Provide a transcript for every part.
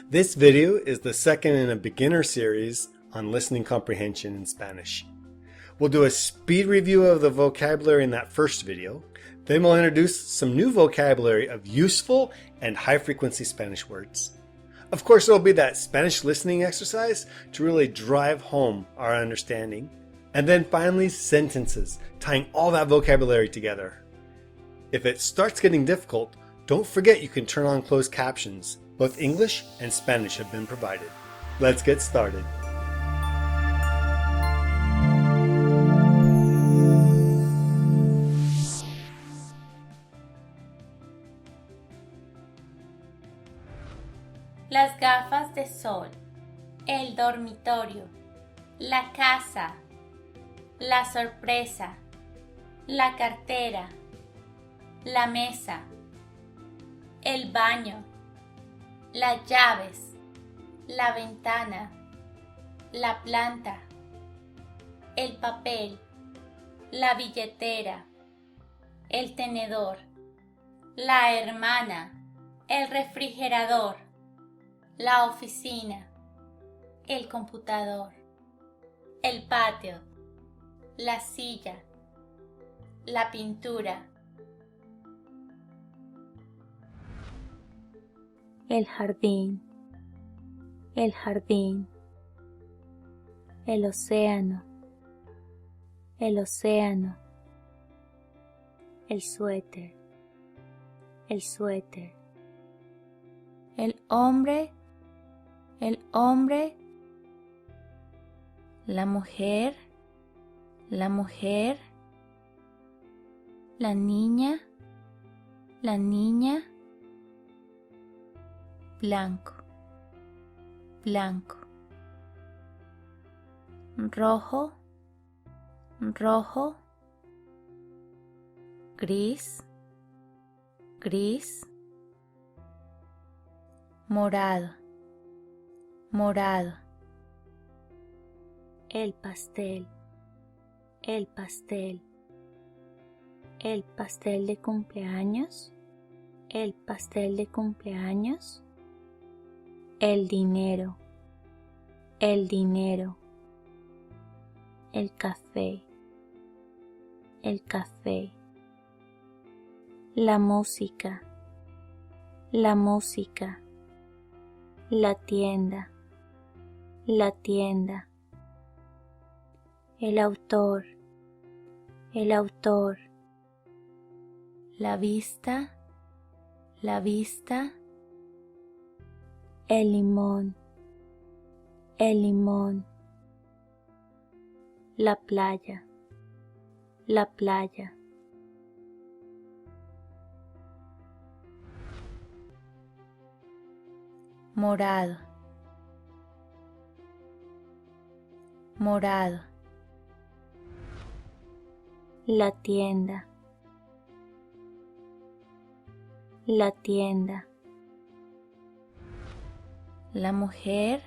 This video is the second in a beginner series on listening comprehension in Spanish. We'll do a speed review of the vocabulary in that first video. Then we'll introduce some new vocabulary of useful and high-frequency Spanish words. Of course, there'll be that Spanish listening exercise to really drive home our understanding. And then finally, sentences, tying all that vocabulary together. If it starts getting difficult, don't forget you can turn on closed captions. Both English and Spanish have been provided. Let's get started. Las gafas de sol, el dormitorio, la casa, la sorpresa, la cartera, la mesa, el baño, las llaves, la ventana, la planta, el papel, la billetera, el tenedor, la hermana, el refrigerador, la oficina, el computador, el patio, la silla, la pintura, el jardín, el océano, el suéter, el hombre, la mujer, la niña, blanco, rojo, gris, morado, el pastel de cumpleaños, el dinero, el café, la música, la tienda, el autor, la vista, el limón, la playa, morado, la tienda, la mujer,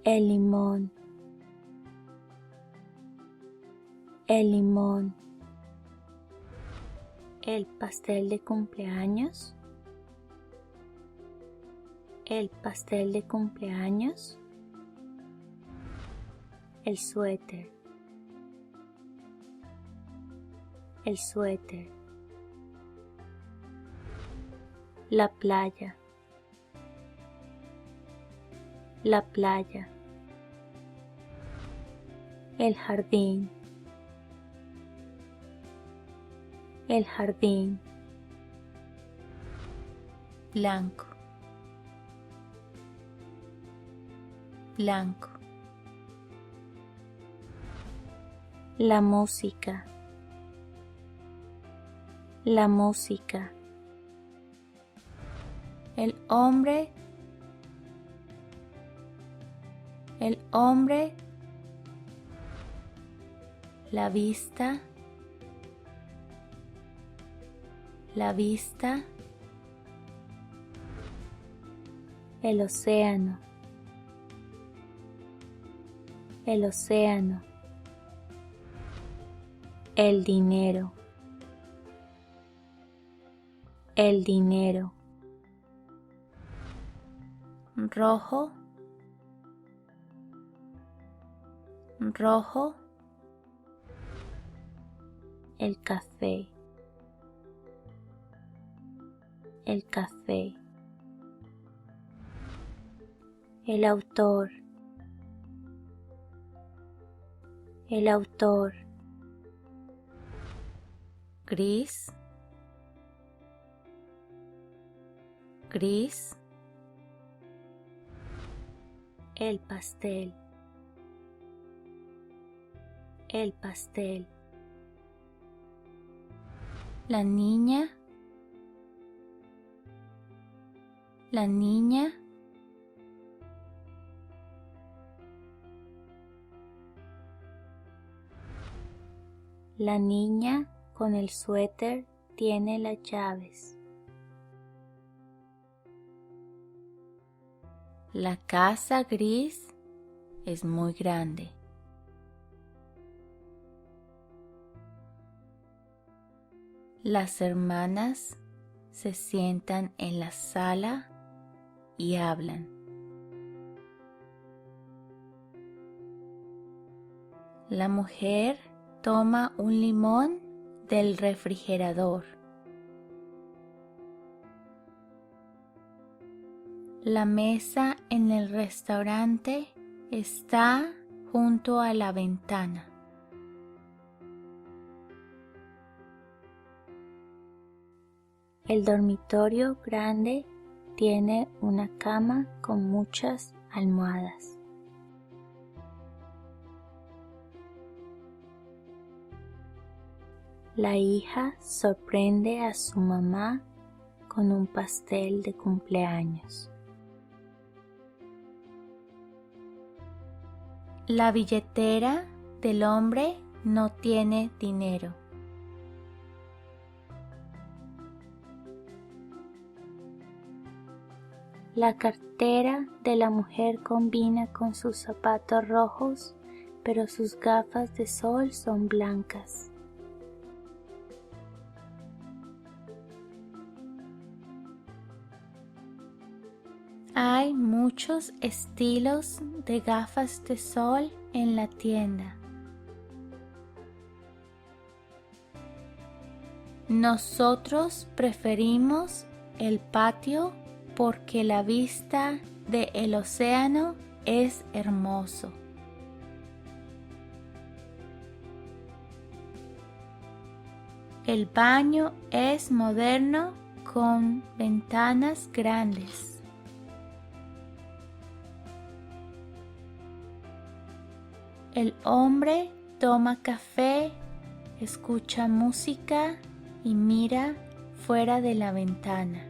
el limón, el pastel de cumpleaños, el suéter, la playa, el jardín, blanco, la música, el hombre, la vista, el océano, el dinero, el dinero. Rojo, rojo, el café, el café. El autor, el autor. Gris, gris. El pastel, el pastel. La niña, la niña. La niña con el suéter tiene las llaves. La casa gris es muy grande. Las hermanas se sientan en la sala y hablan. La mujer toma un limón del refrigerador. La mesa en el restaurante está junto a la ventana. El dormitorio grande tiene una cama con muchas almohadas. La hija sorprende a su mamá con un pastel de cumpleaños. La billetera del hombre no tiene dinero. La cartera de la mujer combina con sus zapatos rojos, pero sus gafas de sol son blancas. Hay muchos estilos de gafas de sol en la tienda. Nosotros preferimos el patio porque la vista del océano es hermoso. El baño es moderno con ventanas grandes. El hombre toma café, escucha música y mira fuera de la ventana.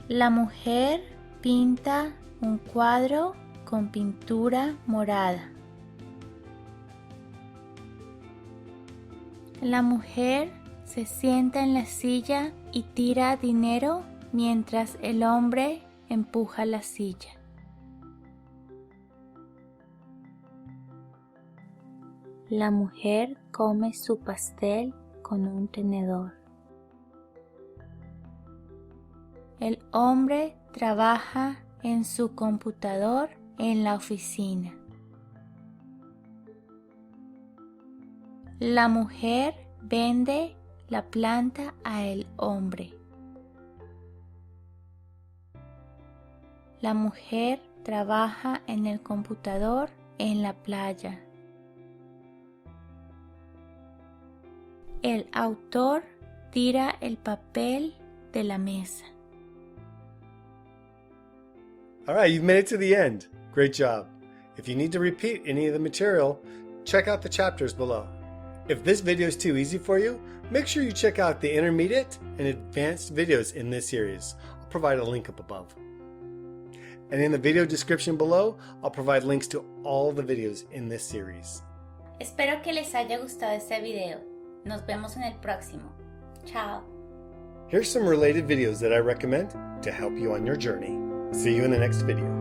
La mujer pinta un cuadro con pintura morada. La mujer se sienta en la silla y tira dinero mientras el hombre empuja la silla. La mujer come su pastel con un tenedor. El hombre trabaja en su computador en la oficina. La mujer vende la planta a el hombre. La mujer trabaja en el computador en la playa. El autor tira el papel de la mesa. All right, you've made it to the end. Great job. If you need to repeat any of the material, check out the chapters below. If this video is too easy for you, make sure you check out the intermediate and advanced videos in this series. I'll provide a link up above. And in the video description below, I'll provide links to all the videos in this series. Espero que les haya gustado este video. Nos vemos en el próximo. Chao. Here's some related videos that I recommend to help you on your journey. See you in the next video.